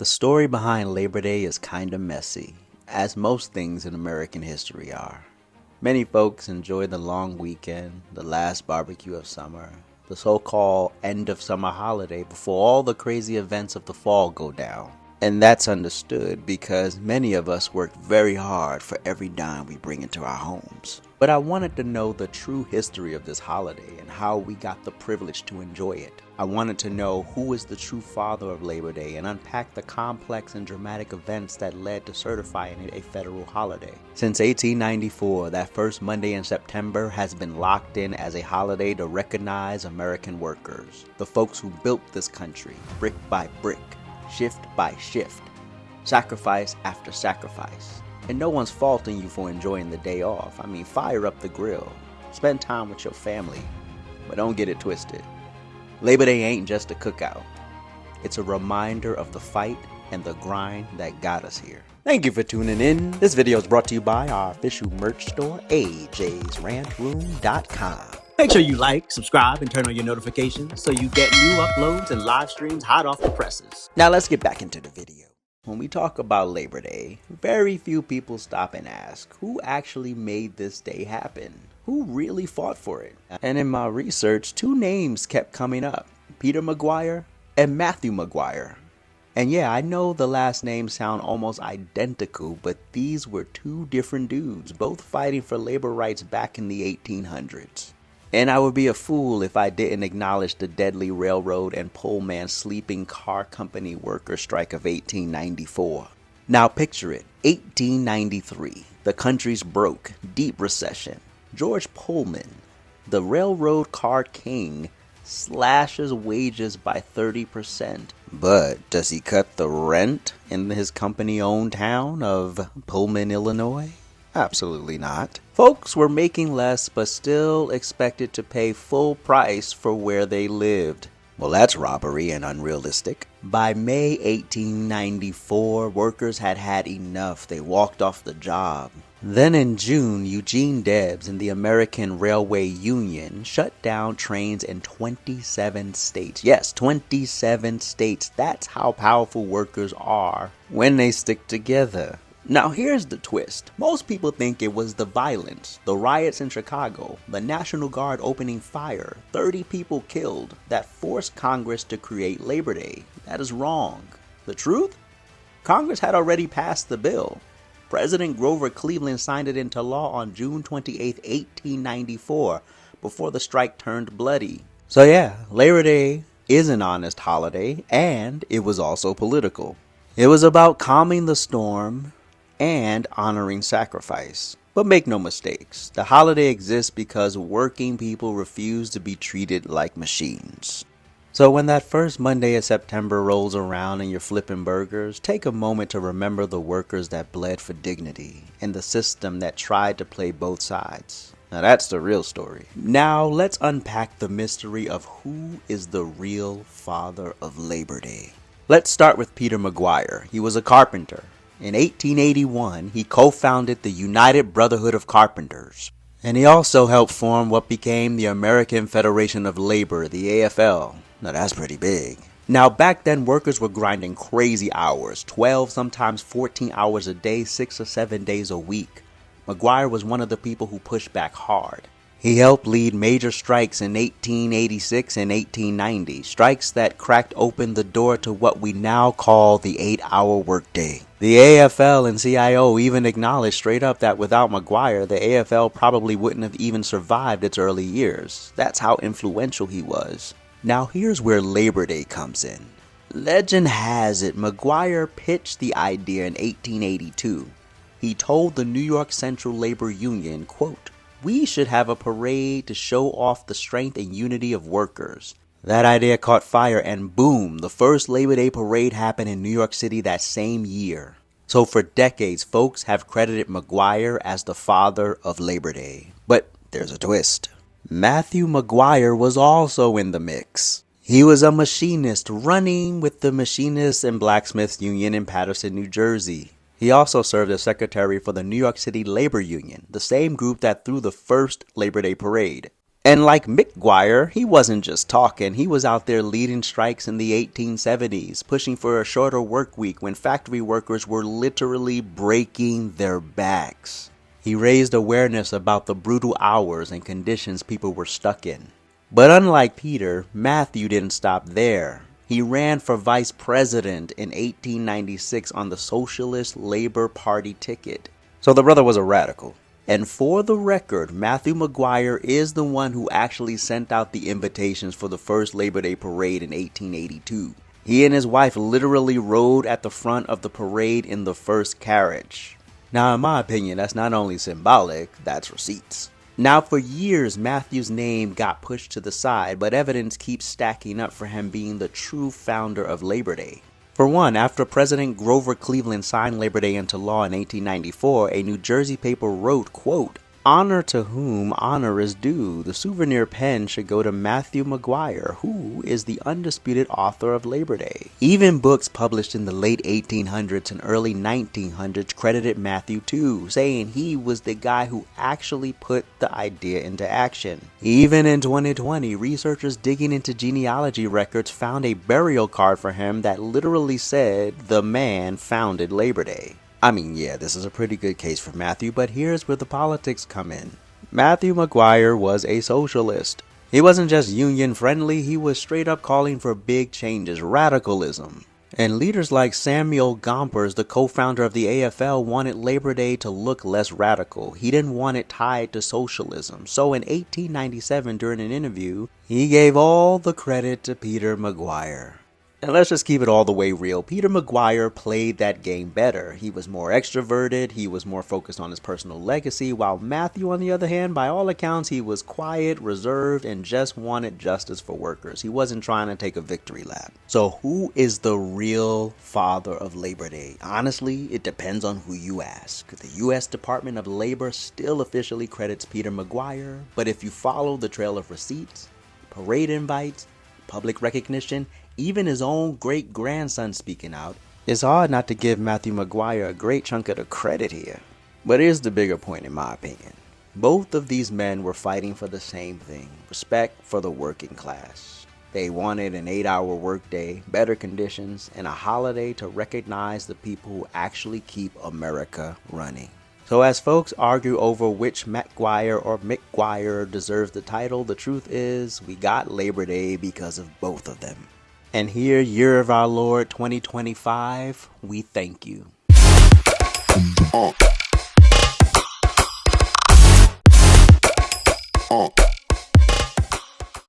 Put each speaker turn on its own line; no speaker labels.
The story behind Labor Day is kinda messy, as most things in American history are. Many folks enjoy the long weekend, the last barbecue of summer, the so-called end of summer holiday before all the crazy events of the fall go down. And that's understood because many of us work very hard for every dime we bring into our homes. But I wanted to know the true history of this holiday and how we got the privilege to enjoy it. I wanted to know who is the true father of Labor Day and unpack the complex and dramatic events that led to certifying it a federal holiday. Since 1894, that first Monday in September has been locked in as a holiday to recognize American workers, the folks who built this country brick by brick, shift by shift, sacrifice after sacrifice. And no one's faulting you for enjoying the day off. I mean, fire up the grill, spend time with your family, but don't get it twisted. Labor Day ain't just a cookout. It's a reminder of the fight and the grind that got us here. Thank you for tuning in. This video is brought to you by our official merch store, AJsRANT.com.
Make sure you like, subscribe, and turn on your notifications so you get new uploads and live streams hot off the presses.
Now let's get back into the video. When we talk about Labor Day, very few people stop and ask, who actually made this day happen? Who really fought for it? And in my research, two names kept coming up, Peter Maguire and Matthew Maguire. And yeah, I know the last names sound almost identical, but these were two different dudes, both fighting for labor rights back in the 1800s. And I would be a fool if I didn't acknowledge the deadly railroad and Pullman sleeping car company worker strike of 1894. Now picture it, 1893, the country's broke, deep recession. George Pullman, the railroad car king, slashes wages by 30%. But does he cut the rent in his company-owned town of Pullman, Illinois? Absolutely not. Folks were making less but still expected to pay full price for where they lived. Well, that's robbery and unrealistic. By May 1894, workers had had enough. They walked off the job. Then in June, Eugene Debs and the American Railway Union shut down trains in 27 states. Yes, 27 states. That's how powerful workers are when they stick together. Now here's the twist. Most people think it was the violence, the riots in Chicago, the National Guard opening fire, 30 people killed, that forced Congress to create Labor Day. That is wrong. The truth? Congress had already passed the bill. President Grover Cleveland signed it into law on June 28, 1894, before the strike turned bloody. So yeah, Labor Day is an honest holiday, and it was also political. It was about calming the storm and honoring sacrifice. But make no mistakes, the holiday exists because working people refuse to be treated like machines. So when that first Monday of September rolls around and you're flipping burgers, take a moment to remember the workers that bled for dignity and the system that tried to play both sides. Now that's the real story. Now let's unpack the mystery of who is the real father of Labor Day. Let's start with Peter Maguire. He was a carpenter. In 1881, he co-founded the United Brotherhood of Carpenters. And he also helped form what became the American Federation of Labor, the AFL. Now that's pretty big. Now back then, workers were grinding crazy hours, 12, sometimes 14 hours a day, 6 or 7 days a week. Maguire was one of the people who pushed back hard. He helped lead major strikes in 1886 and 1890, strikes that cracked open the door to what we now call the 8-hour workday. The AFL and CIO even acknowledged straight up that without Maguire, the AFL probably wouldn't have even survived its early years. That's how influential he was. Now here's where Labor Day comes in. Legend has it Maguire pitched the idea in 1882. He told the New York Central Labor Union, quote, "We should have a parade to show off the strength and unity of workers." That idea caught fire and boom, the first Labor Day parade happened in New York City that same year. So for decades, folks have credited Maguire as the father of Labor Day. But there's a twist. Matthew Maguire was also in the mix. He was a machinist running with the Machinists and Blacksmiths Union in Paterson, New Jersey. He also served as secretary for the New York City Labor Union, the same group that threw the first Labor Day parade. And like McGuire, he wasn't just talking, he was out there leading strikes in the 1870s, pushing for a shorter work week when factory workers were literally breaking their backs. He raised awareness about the brutal hours and conditions people were stuck in. But unlike Peter, Matthew didn't stop there. He ran for vice president in 1896 on the Socialist Labor Party ticket. So the brother was a radical. And for the record, Matthew McGuire is the one who actually sent out the invitations for the first Labor Day parade in 1882. He and his wife literally rode at the front of the parade in the first carriage. Now, in my opinion, that's not only symbolic, that's receipts. Now, for years, Matthew's name got pushed to the side, but evidence keeps stacking up for him being the true founder of Labor Day. For one, after President Grover Cleveland signed Labor Day into law in 1894, a New Jersey paper wrote, quote, "Honor to whom honor is due. The souvenir pen should go to Matthew McGuire, who is the undisputed author of Labor Day." Even books published in the late 1800s and early 1900s credited Matthew too, saying he was the guy who actually put the idea into action. Even in 2020, researchers digging into genealogy records found a burial card for him that literally said, "The man founded Labor Day." I mean, yeah, this is a pretty good case for Matthew, but here's where the politics come in. Matthew McGuire was a socialist. He wasn't just union friendly, he was straight up calling for big changes, radicalism. And leaders like Samuel Gompers, the co-founder of the AFL, wanted Labor Day to look less radical. He didn't want it tied to socialism. So in 1897, during an interview, he gave all the credit to Peter McGuire. And let's just keep it all the way real. Peter McGuire played that game better. He was more extroverted, he was more focused on his personal legacy, while Matthew, on the other hand, by all accounts, he was quiet, reserved, and just wanted justice for workers. He wasn't trying to take a victory lap. So who is the real father of Labor Day? Honestly, it depends on who you ask. The U.S. Department of Labor still officially credits Peter McGuire, but if you follow the trail of receipts, parade invites, public recognition, even his own great-grandson speaking out, it's hard not to give Matthew McGuire a great chunk of the credit here. But here's the bigger point in my opinion. Both of these men were fighting for the same thing, respect for the working class. They wanted an 8-hour workday, better conditions, and a holiday to recognize the people who actually keep America running. So as folks argue over which Maguire or McGuire deserves the title, the truth is we got Labor Day because of both of them. And here, year of our Lord 2025, we thank you.